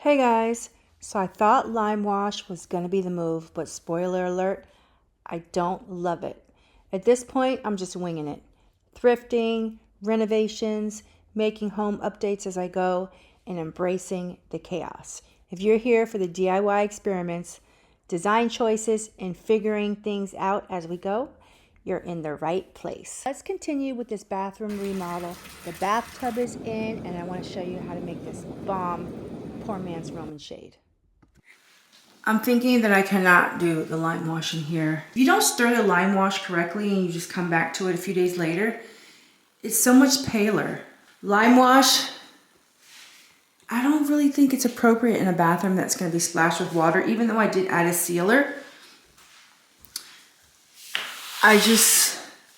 Hey guys, so I thought Limewash was going to be the move, but spoiler alert, I don't love it. At this point, I'm just winging it. Thrifting, renovations, making home updates as I go, and embracing the chaos. If you're here for the DIY experiments, design choices, and figuring things out as we go, you're in the right place. Let's continue with this bathroom remodel. The bathtub is in, and I want to show you how to make this bomb poor man's Roman shade. I'm thinking that I cannot do the lime wash in here. If you don't stir the lime wash correctly and you just come back to it a few days later, it's so much paler. Lime wash, I don't really think it's appropriate in a bathroom that's going to be splashed with water, even though I did add a sealer. I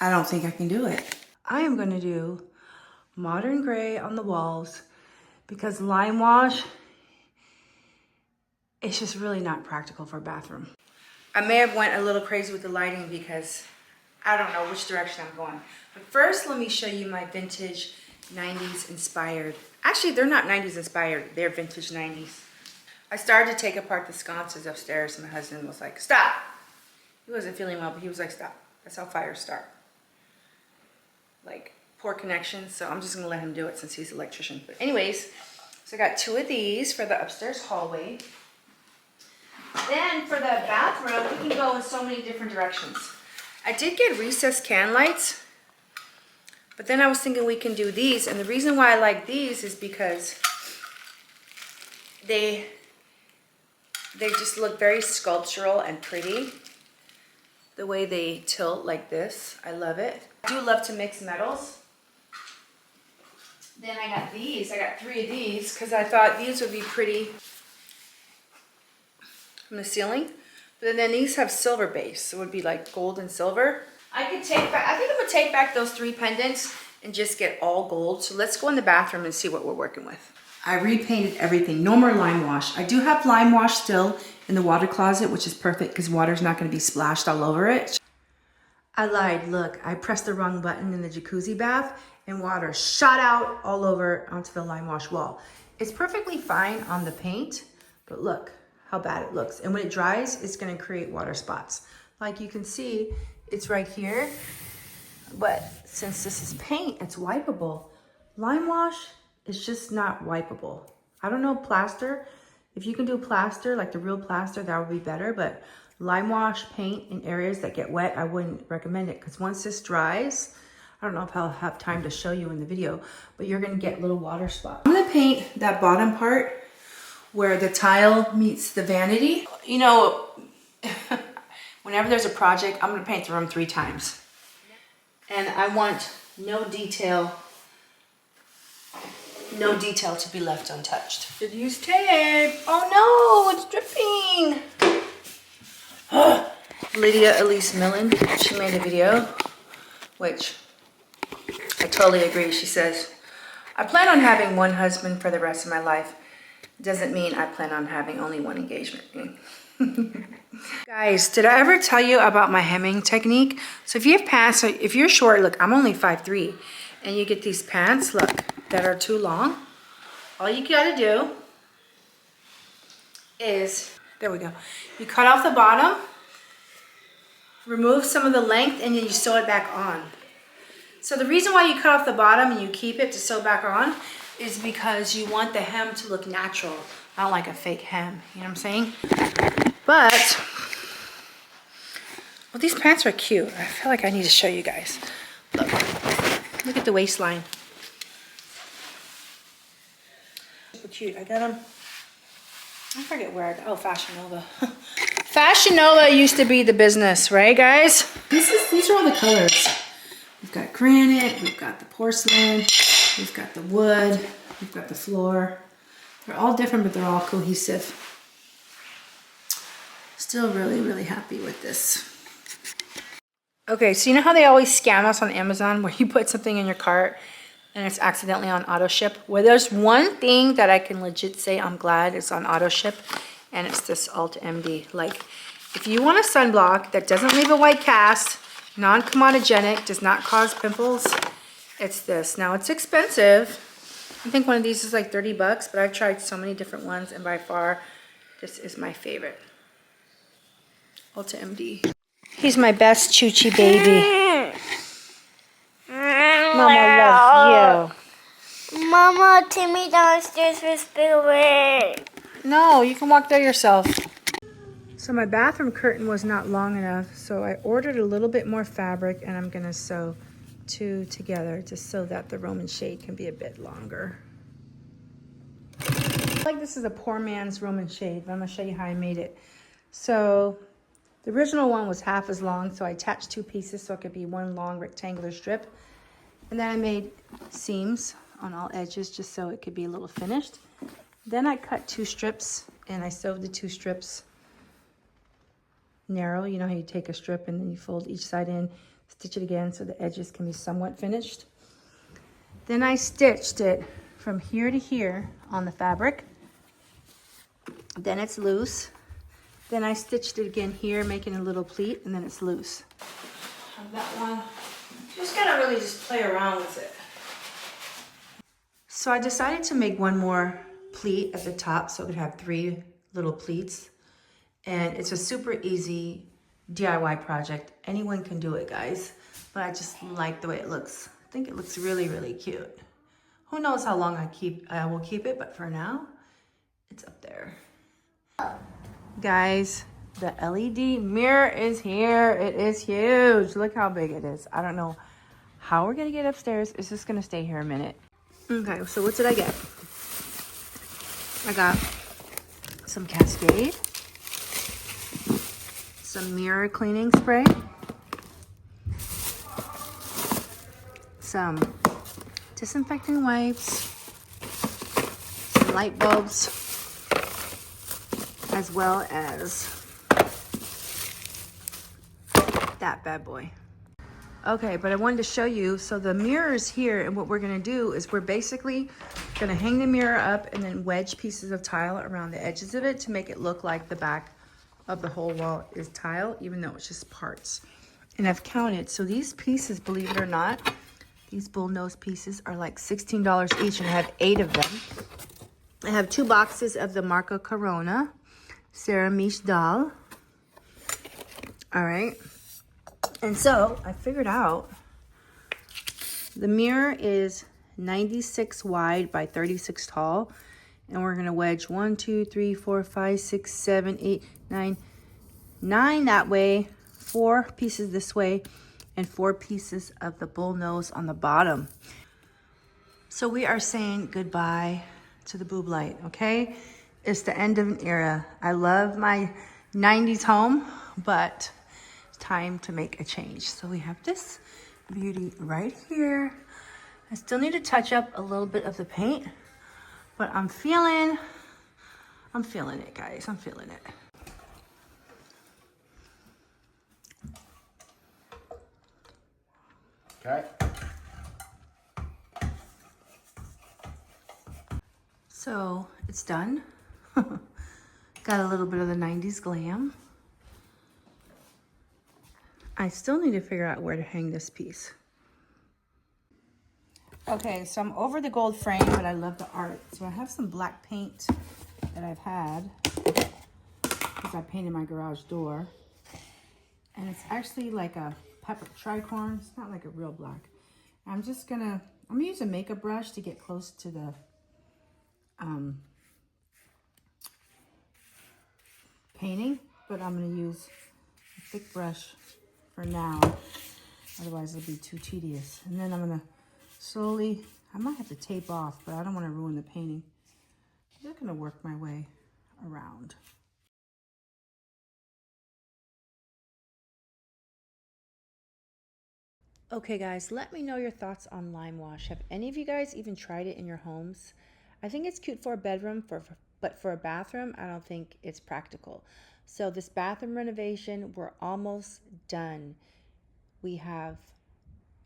don't think I can do it. I am going to do modern gray on the walls because lime wash, it's just really not practical for a bathroom. I may have went a little crazy with the lighting because I don't know which direction I'm going. But first, let me show you my vintage 90s inspired. Actually, they're not 90s inspired, they're vintage 90s. I started to take apart the sconces upstairs and my husband was like, stop. He wasn't feeling well, but he was like, stop. That's how fires start. Like poor connections, so I'm just gonna let him do it since he's an electrician. But anyways, so I got 2 of these for the upstairs hallway. Then for the bathroom, we can go in so many different directions. I did get recessed can lights, but then I was thinking we can do these, and the reason why I like these is because they just look very sculptural and pretty. The way they tilt like this, I love it. I do love to mix metals. Then I got these, I got 3 of these because I thought these would be pretty from the ceiling. But then these have silver base, so it would be like gold and silver. I think I'm gonna take back those 3 pendants and just get all gold. So let's go in the bathroom and see what we're working with. I repainted everything, no more lime wash. I do have lime wash still in the water closet, which is perfect because water's not gonna be splashed all over it. I lied, look, I pressed the wrong button in the jacuzzi bath and water shot out all over onto the lime wash wall. It's perfectly fine on the paint, but look how bad it looks. And when it dries, it's gonna create water spots. Like you can see, it's right here, but since this is paint, it's wipeable. Lime wash is just not wipeable. I don't know plaster. If you can do plaster, like the real plaster, that would be better, but lime wash paint in areas that get wet, I wouldn't recommend it because once this dries, I don't know if I'll have time to show you in the video, but you're gonna get little water spots. I'm gonna paint that bottom part where the tile meets the vanity. You know, whenever there's a project, I'm gonna paint the room 3 times. And I want no detail to be left untouched. Should use tape. Oh no, it's dripping. Lydia Elise Millen, she made a video, which I totally agree. She says, I plan on having 1 husband for the rest of my life. Doesn't mean I plan on having only 1 engagement ring. Guys, did I ever tell you about my hemming technique? So if you have pants, if you're short, look, I'm only 5'3", and you get these pants, look, that are too long, all you gotta do is, there we go, you cut off the bottom, remove some of the length, and then you sew it back on. So the reason why you cut off the bottom and you keep it to sew back on is because you want the hem to look natural, not like a fake hem, you know what I'm saying? But, well, these pants are cute. I feel like I need to show you guys. Look at the waistline. Super cute. I got them, I forget where I got, oh, Fashion Nova. Fashion Nova used to be the business, right guys? These are all the colors. We've got granite, we've got the porcelain, we've got the wood, we've got the floor. They're all different, but they're all cohesive. Still really, really happy with this. Okay, so you know how they always scam us on Amazon where you put something in your cart and it's accidentally on auto ship? Well, there's one thing that I can legit say I'm glad it's on auto ship, and it's this Alt MD. Like, if you want a sunblock that doesn't leave a white cast, non-comedogenic, does not cause pimples, it's this. Now, it's expensive, I think one of these is like 30 bucks, but I've tried so many different ones, and by far, this is my favorite. Ulta MD. He's my best choochie baby. Mama loves you. Mama, take me downstairs for spilling. No, you can walk there yourself. So my bathroom curtain was not long enough, so I ordered a little bit more fabric, and I'm gonna sew 2 together just so that the Roman shade can be a bit longer. Like this is a poor man's Roman shade, but I'm gonna show you how I made it. So the original one was half as long, so I attached 2 pieces so it could be one long rectangular strip. And then I made seams on all edges just so it could be a little finished. Then I cut 2 strips and I sewed the 2 strips narrow. You know how you take a strip and then you fold each side in, stitch it again so the edges can be somewhat finished. Then I stitched it from here to here on the fabric. Then it's loose. Then I stitched it again here, making a little pleat, and then it's loose. Have that one. Just gotta really just play around with it. So I decided to make one more pleat at the top so it could have 3 little pleats. And it's a super easy DIY project. Anyone can do it, guys. But I just like the way it looks. I think it looks really, really cute. Who knows how long I will keep it, but for now, it's up there. Guys, the LED mirror is here. It is huge. Look how big it is. I don't know how we're gonna get upstairs. It's just gonna stay here a minute. Okay, so what did I get? I got some Cascade, some mirror cleaning spray, some disinfecting wipes, some light bulbs, as well as that bad boy. Okay, but I wanted to show you, so the mirror is here, and what we're gonna do is we're basically gonna hang the mirror up and then wedge pieces of tile around the edges of it to make it look like the back of the whole wall is tile, even though it's just parts. And I've counted, so these pieces, believe it or not, these bullnose pieces are like $16 each, and I have 8 of them. I have 2 boxes of the Marca Corona Ceramiche Doll. All right. And so I figured out the mirror is 96 wide by 36 tall. And we're going to wedge 1, 2, 3, 4, 5, 6, 7, 8, 9, 9 that way, 4 pieces this way, and 4 pieces of the bull nose on the bottom. So we are saying goodbye to the boob light, okay? It's the end of an era. I love my 90s home, but it's time to make a change. So we have this beauty right here. I still need to touch up a little bit of the paint, but I'm feeling it, guys. I'm feeling it. Okay. So it's done. Got a little bit of the 90s glam. I still need to figure out where to hang this piece. Okay, so I'm over the gold frame, but I love the art. So I have some black paint that I've had because I painted my garage door. And it's actually like a pepper tricorn. It's not like a real black. I'm gonna use a makeup brush to get close to the painting, but I'm gonna use a thick brush for now. Otherwise it'll be too tedious. And then I'm gonna slowly, I might have to tape off, but I don't want to ruin the painting. I'm just gonna work my way around. Okay guys, let me know your thoughts on Limewash. Have any of you guys even tried it in your homes? I think it's cute for a bedroom, but for a bathroom, I don't think it's practical. So this bathroom renovation, we're almost done. We have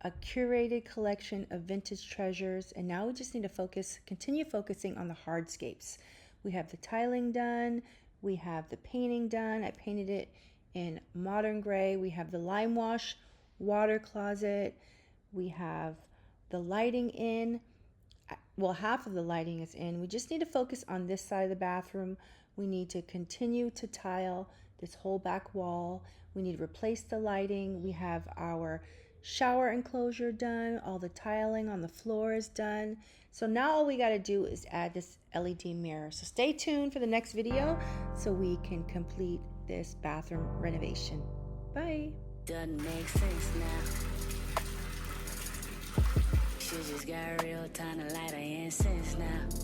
a curated collection of vintage treasures, and now we just need to continue focusing on the hardscapes. We have the tiling done, we have the painting done. I painted it in modern gray. We have the Limewash water closet. We have the lighting in. well, half of the lighting is in. We just need to focus on this side of the bathroom. We need to continue to tile this whole back wall. We need to replace the lighting. We have our shower enclosure done. All the tiling on the floor is done. So now all we got to do is add this LED mirror. So stay tuned for the next video so we can complete this bathroom renovation. Bye. Doesn't make sense now. She just got real time to light her incense now.